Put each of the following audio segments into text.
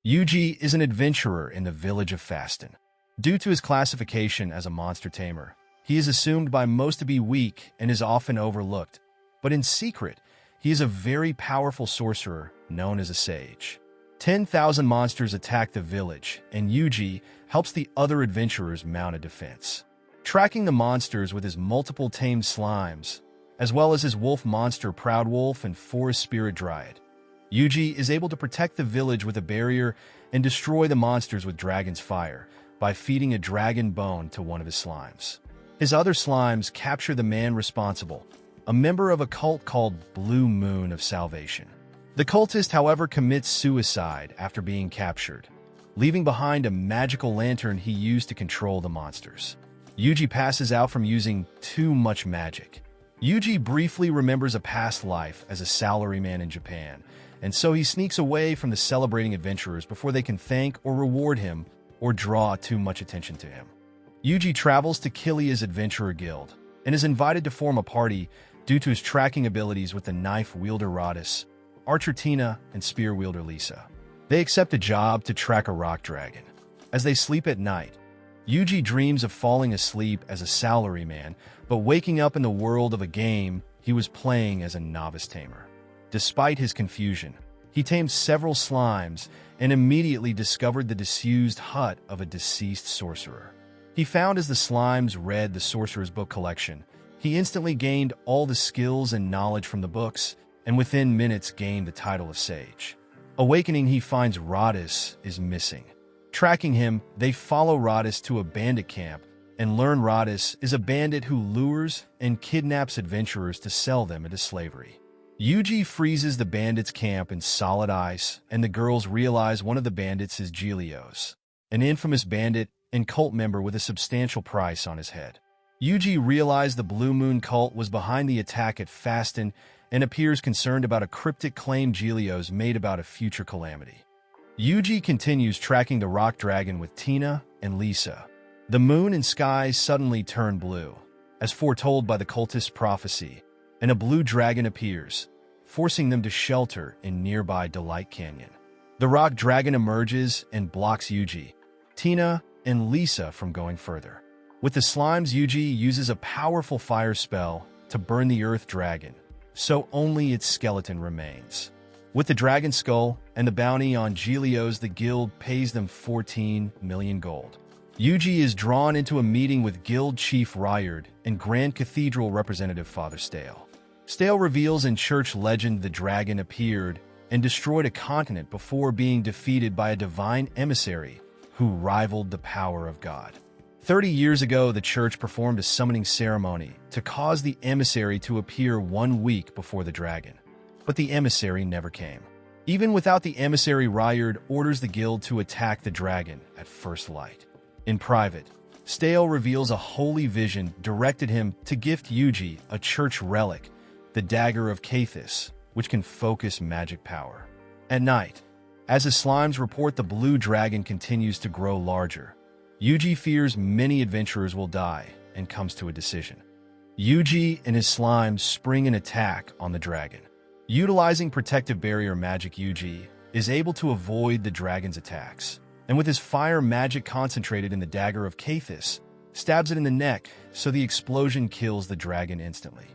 Yuji is an adventurer in the village of Fasten. Due to his classification as a monster tamer, he is assumed by most to be weak and is often overlooked. But in secret, he is a very powerful sorcerer known as a sage. 10,000 monsters attack the village, and Yuji helps the other adventurers mount a defense. Tracking the monsters with his multiple tamed slimes, as well as his wolf monster Proud Wolf and Forest Spirit Dryad, Yuji is able to protect the village with a barrier and destroy the monsters with dragon's fire by feeding a dragon bone to one of his slimes. His other slimes capture the man responsible, a member of a cult called Blue Moon of Salvation. The cultist, however, commits suicide after being captured, leaving behind a magical lantern he used to control the monsters. Yuji passes out from using too much magic. Yuji briefly remembers a past life as a salaryman in Japan, and so he sneaks away from the celebrating adventurers before they can thank or reward him or draw too much attention to him. Yuji travels to Kilia's adventurer guild and is invited to form a party due to his tracking abilities with the knife wielder Radis, archer Tina, and spear wielder Lisa. They accept a job to track a rock dragon. As they sleep at night, Yuji dreams of falling asleep as a salaryman, but waking up in the world of a game he was playing as a novice tamer. Despite his confusion, he tamed several slimes and immediately discovered the disused hut of a deceased sorcerer. He found as the slimes read the sorcerer's book collection, he instantly gained all the skills and knowledge from the books, and within minutes gained the title of sage. Awakening, he finds Radis is missing. Tracking him, they follow Radis to a bandit camp and learn Radis is a bandit who lures and kidnaps adventurers to sell them into slavery. Yuji freezes the bandits' camp in solid ice, and the girls realize one of the bandits is Gilios, an infamous bandit and cult member with a substantial price on his head. Yuji realized the Blue Moon cult was behind the attack at Fasten and appears concerned about a cryptic claim Gilios made about a future calamity. Yuji continues tracking the rock dragon with Tina and Lisa. The moon and sky suddenly turn blue, as foretold by the cultist's prophecy, and a blue dragon appears, forcing them to shelter in nearby Delight Canyon. The rock dragon emerges and blocks Yuji, Tina, and Lisa from going further. With the slimes, Yuji uses a powerful fire spell to burn the earth dragon, so only its skeleton remains. With the dragon skull and the bounty on Gilios, the guild pays them 14 million gold. Yuji is drawn into a meeting with Guild Chief Ryard and Grand Cathedral representative Father Stale. Stale reveals in church legend the dragon appeared and destroyed a continent before being defeated by a divine emissary who rivaled the power of God. 30 years ago, the church performed a summoning ceremony to cause the emissary to appear 1 week before the dragon. But the emissary never came. Even without the emissary, Ryard orders the guild to attack the dragon at first light. In private, Stale reveals a holy vision directed him to gift Yuji a church relic, the Dagger of Cathis, which can focus magic power. At night, as his slimes report the blue dragon continues to grow larger, Yuji fears many adventurers will die and comes to a decision. Yuji and his slimes spring an attack on the dragon. Utilizing protective barrier magic, Yuji is able to avoid the dragon's attacks, and with his fire magic concentrated in the Dagger of Cathis, stabs it in the neck so the explosion kills the dragon instantly.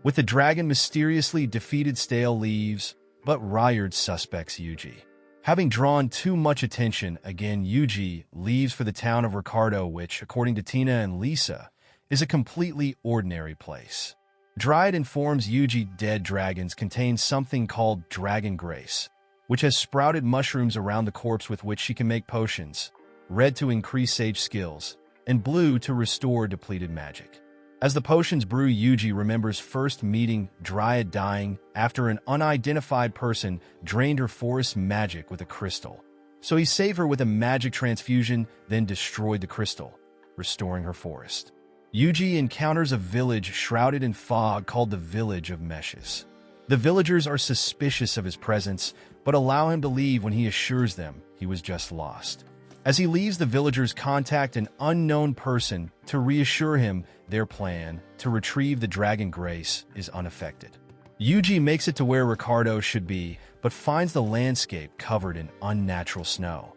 With the dragon mysteriously defeated, Stale leaves, but Ryard suspects Yuji. Having drawn too much attention, again Yuji leaves for the town of Ricardo, which, according to Tina and Lisa, is a completely ordinary place. Dryad informs Yuji dead dragons contain something called Dragon Grace, which has sprouted mushrooms around the corpse with which she can make potions, red to increase sage skills, and blue to restore depleted magic. As the potions brew, Yuji remembers first meeting Dryad dying after an unidentified person drained her forest magic with a crystal. So he saved her with a magic transfusion, then destroyed the crystal, restoring her forest. Yuji encounters a village shrouded in fog called the Village of Meshes. The villagers are suspicious of his presence, but allow him to leave when he assures them he was just lost. As he leaves, the villagers contact an unknown person to reassure him their plan to retrieve the Dragon Grace is unaffected. Yuji makes it to where Ricardo should be, but finds the landscape covered in unnatural snow.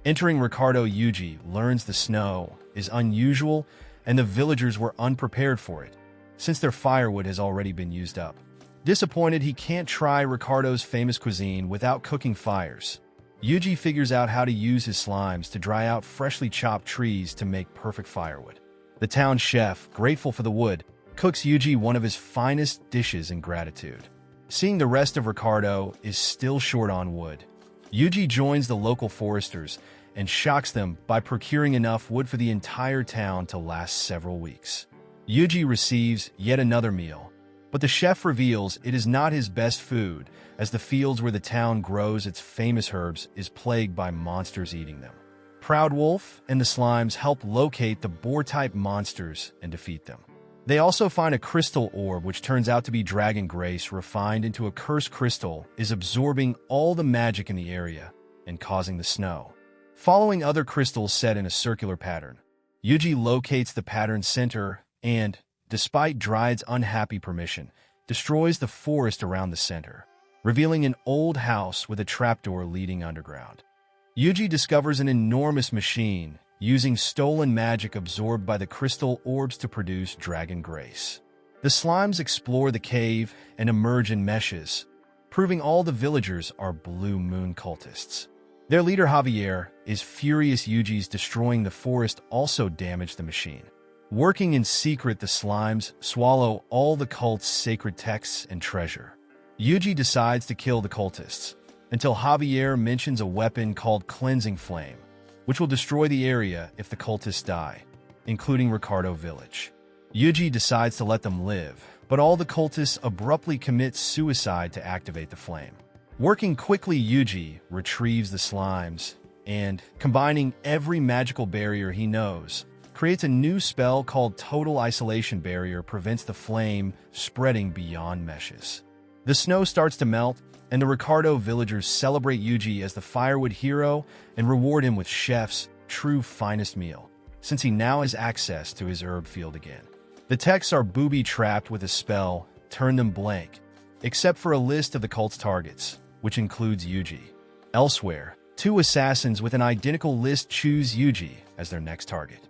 Entering Ricardo, Yuji learns the snow is unusual and the villagers were unprepared for it, since their firewood has already been used up. Disappointed he can't try Ricardo's famous cuisine without cooking fires, Yuji figures out how to use his slimes to dry out freshly chopped trees to make perfect firewood. The town chef, grateful for the wood, cooks Yuji one of his finest dishes in gratitude. Seeing the rest of Ricardo is still short on wood, Yuji joins the local foresters and shocks them by procuring enough wood for the entire town to last several weeks. Yuji receives yet another meal, but the chef reveals it is not his best food, as the fields where the town grows its famous herbs is plagued by monsters eating them. Proud Wolf and the Slimes help locate the boar-type monsters and defeat them. They also find a crystal orb which turns out to be Dragon Grace refined into a cursed crystal, is absorbing all the magic in the area and causing the snow. Following other crystals set in a circular pattern, Yuji locates the pattern's center and, despite Dryad's unhappy permission, destroys the forest around the center, revealing an old house with a trapdoor leading underground. Yuji discovers an enormous machine using stolen magic absorbed by the crystal orbs to produce Dragon Grace. The Slimes explore the cave and emerge in meshes, proving all the villagers are Blue Moon cultists. Their leader Javier is furious Yuji's destroying the forest also damaged the machine. Working in secret, the Slimes swallow all the cult's sacred texts and treasure. Yuji decides to kill the cultists, until Javier mentions a weapon called Cleansing Flame, which will destroy the area if the cultists die, including Ricardo Village. Yuji decides to let them live, but all the cultists abruptly commit suicide to activate the flame. Working quickly, Yuji retrieves the Slimes and, combining every magical barrier he knows, creates a new spell called Total Isolation Barrier prevents the flame spreading beyond meshes. The snow starts to melt, and the Ricardo villagers celebrate Yuji as the firewood hero and reward him with chef's true finest meal, since he now has access to his herb field again. The texts are booby-trapped with a spell, turn them blank, except for a list of the cult's targets, which includes Yuji. Elsewhere, two assassins with an identical list choose Yuji as their next target.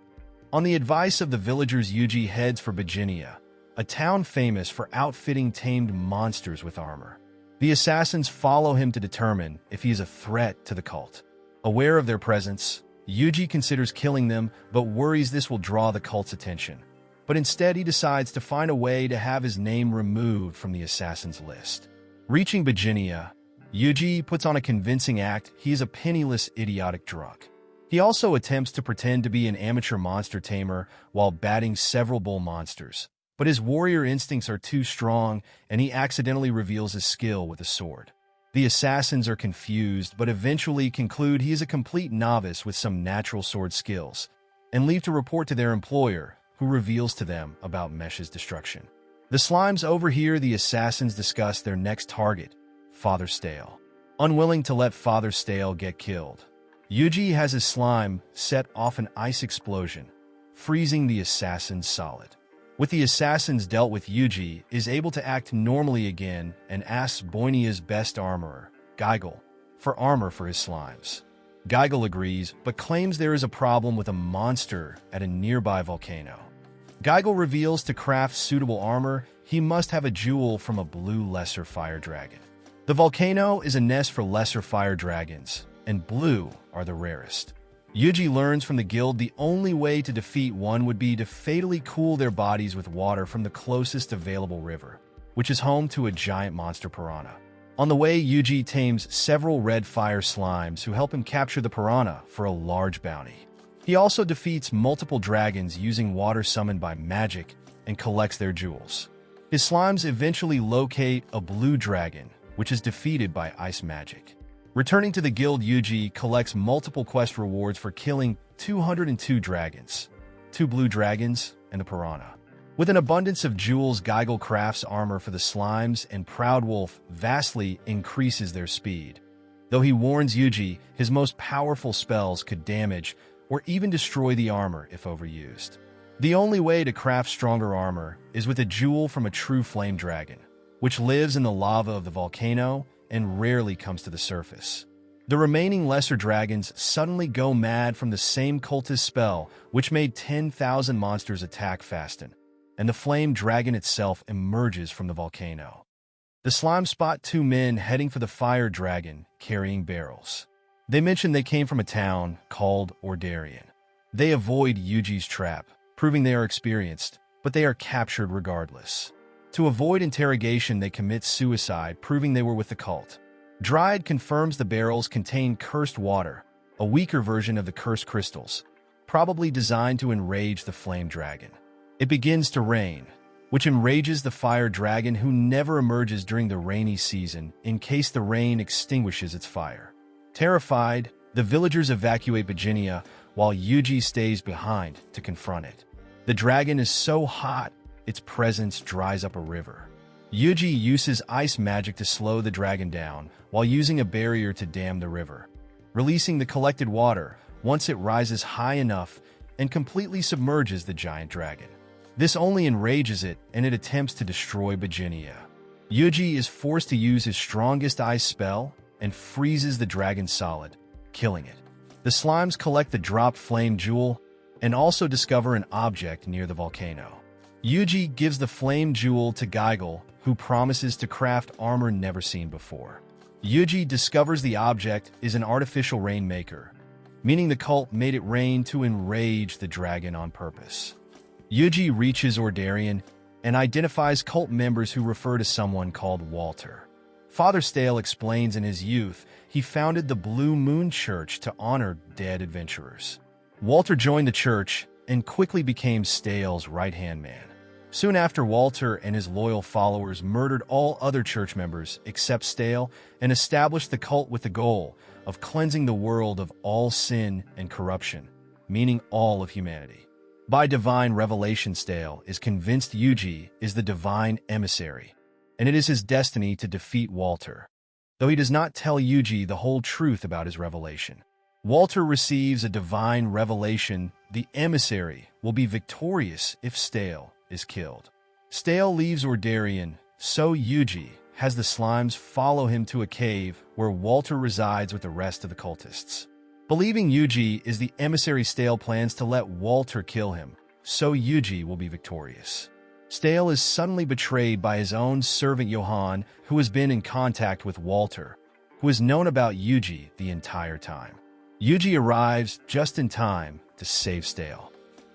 On the advice of the villagers, Yuji heads for Virginia, a town famous for outfitting tamed monsters with armor. The assassins follow him to determine if he is a threat to the cult. Aware of their presence, Yuji considers killing them but worries this will draw the cult's attention. But instead he decides to find a way to have his name removed from the assassins' list. Reaching Virginia, Yuji puts on a convincing act he is a penniless, idiotic drunk. He also attempts to pretend to be an amateur monster tamer while batting several bull monsters. But his warrior instincts are too strong, and he accidentally reveals his skill with a sword. The assassins are confused, but eventually conclude he is a complete novice with some natural sword skills, and leave to report to their employer, who reveals to them about Mesh's destruction. The Slimes overhear the assassins discuss their next target, Father Stale. Unwilling to let Father Stale get killed, Yuji has his slime set off an ice explosion, freezing the assassins solid. With the assassins dealt with, Yuji is able to act normally again and asks Boinia's best armorer, Geigel, for armor for his slimes. Geigel agrees, but claims there is a problem with a monster at a nearby volcano. Geigel reveals to craft suitable armor, he must have a jewel from a blue lesser fire dragon. The volcano is a nest for lesser fire dragons, and blue are the rarest. Yuji learns from the guild the only way to defeat one would be to fatally cool their bodies with water from the closest available river, which is home to a giant monster piranha. On the way, Yuji tames several red fire slimes who help him capture the piranha for a large bounty. He also defeats multiple dragons using water summoned by magic and collects their jewels. His slimes eventually locate a blue dragon, which is defeated by ice magic. Returning to the guild, Yuji collects multiple quest rewards for killing 202 dragons, 2 blue dragons, and a piranha. With an abundance of jewels, Geigel crafts armor for the Slimes, and Proud Wolf vastly increases their speed. Though he warns Yuji his most powerful spells could damage or even destroy the armor if overused. The only way to craft stronger armor is with a jewel from a true flame dragon, which lives in the lava of the volcano and rarely comes to the surface. The remaining lesser dragons suddenly go mad from the same cultist spell which made 10,000 monsters attack Fastin, and the flame dragon itself emerges from the volcano. The slime spot two men heading for the fire dragon, carrying barrels. They mention they came from a town called Ordarian. They avoid Yuji's trap, proving they are experienced, but they are captured regardless. To avoid interrogation, they commit suicide, proving they were with the cult. Dryad confirms the barrels contain cursed water, a weaker version of the cursed crystals, probably designed to enrage the flame dragon. It begins to rain, which enrages the fire dragon, who never emerges during the rainy season in case the rain extinguishes its fire. Terrified, the villagers evacuate Virginia while Yuji stays behind to confront it. The dragon is so hot, its presence dries up a river. Yuji uses ice magic to slow the dragon down while using a barrier to dam the river, releasing the collected water once it rises high enough and completely submerges the giant dragon. This only enrages it, and it attempts to destroy Virginia. Yuji is forced to use his strongest ice spell and freezes the dragon solid, killing it. The slimes collect the dropped flame jewel and also discover an object near the volcano. Yuji gives the flame jewel to Geigel, who promises to craft armor never seen before. Yuji discovers the object is an artificial rainmaker, meaning the cult made it rain to enrage the dragon on purpose. Yuji reaches Ordarian and identifies cult members who refer to someone called Walter. Father Stale explains in his youth he founded the Blue Moon Church to honor dead adventurers. Walter joined the church and quickly became Stale's right-hand man. Soon after, Walter and his loyal followers murdered all other church members except Stale and established the cult with the goal of cleansing the world of all sin and corruption, meaning all of humanity. By divine revelation, Stale is convinced Yuji is the divine emissary, and it is his destiny to defeat Walter, though he does not tell Yuji the whole truth about his revelation. Walter receives a divine revelation: the emissary will be victorious if Stale is killed. Stale leaves Ordarian, so Yuji has the slimes follow him to a cave where Walter resides with the rest of the cultists. Believing Yuji is the emissary, Stale plans to let Walter kill him, so Yuji will be victorious. Stale is suddenly betrayed by his own servant Johann, who has been in contact with Walter, who has known about Yuji the entire time. Yuji arrives just in time to save Stale.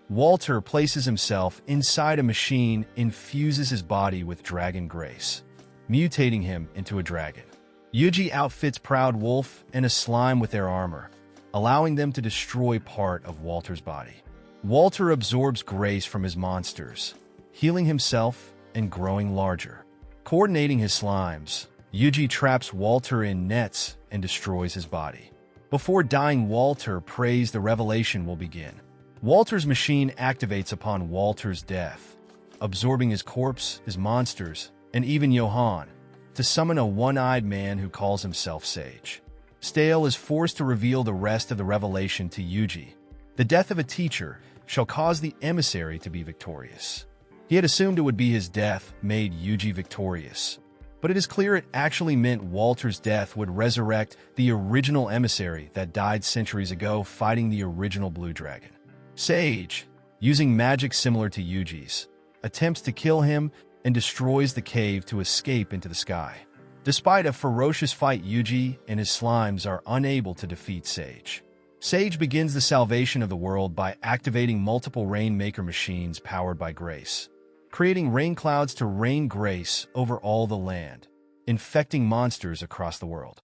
Walter places himself inside a machine, infuses his body with dragon grace, mutating him into a dragon. Yuji outfits Proud Wolf and a slime with their armor, allowing them to destroy part of Walter's body. Walter absorbs grace from his monsters, healing himself and growing larger. Coordinating his slimes, Yuji traps Walter in nets and destroys his body. Before dying, Walter prays the revelation will begin. Walter's machine activates upon Walter's death, absorbing his corpse, his monsters, and even Johann, to summon a one-eyed man who calls himself Sage. Stale is forced to reveal the rest of the revelation to Yuji. The death of a teacher shall cause the emissary to be victorious. He had assumed it would be his death made Yuji victorious, but it is clear it actually meant Walter's death would resurrect the original emissary that died centuries ago fighting the original Blue Dragon. Sage, using magic similar to Yuji's, attempts to kill him and destroys the cave to escape into the sky. Despite a ferocious fight, Yuji and his slimes are unable to defeat Sage. Sage begins the salvation of the world by activating multiple rainmaker machines powered by grace, creating rain clouds to rain grace over all the land, infecting monsters across the world.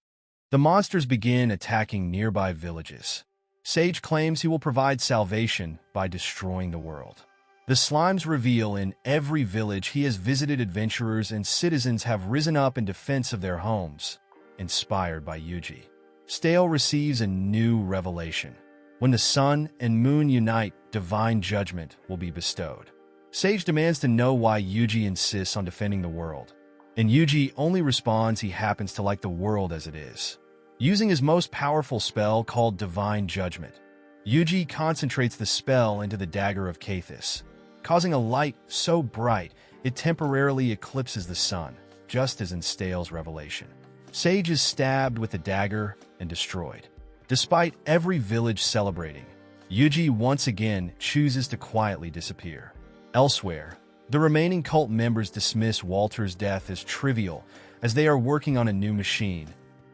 The monsters begin attacking nearby villages. Sage claims he will provide salvation by destroying the world. The slimes reveal in every village he has visited, adventurers and citizens have risen up in defense of their homes, inspired by Yuji. Stale receives a new revelation. When the sun and moon unite, divine judgment will be bestowed. Sage demands to know why Yuji insists on defending the world, and Yuji only responds he happens to like the world as it is. Using his most powerful spell called Divine Judgment, Yuji concentrates the spell into the dagger of Cathis, causing a light so bright it temporarily eclipses the sun, just as in Stale's revelation. Sage is stabbed with a dagger and destroyed. Despite every village celebrating, Yuji once again chooses to quietly disappear. Elsewhere, the remaining cult members dismiss Walter's death as trivial as they are working on a new machine,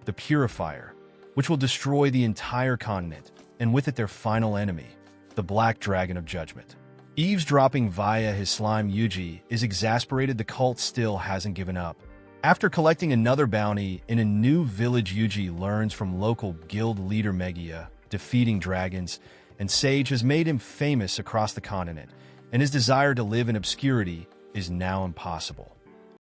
the Purifier, which will destroy the entire continent, and with it their final enemy, the Black Dragon of Judgment. Eavesdropping via his slime, Yuji is exasperated the cult still hasn't given up. After collecting another bounty in a new village, Yuji learns from local guild leader Megia defeating dragons, and Sage has made him famous across the continent, and his desire to live in obscurity is now impossible.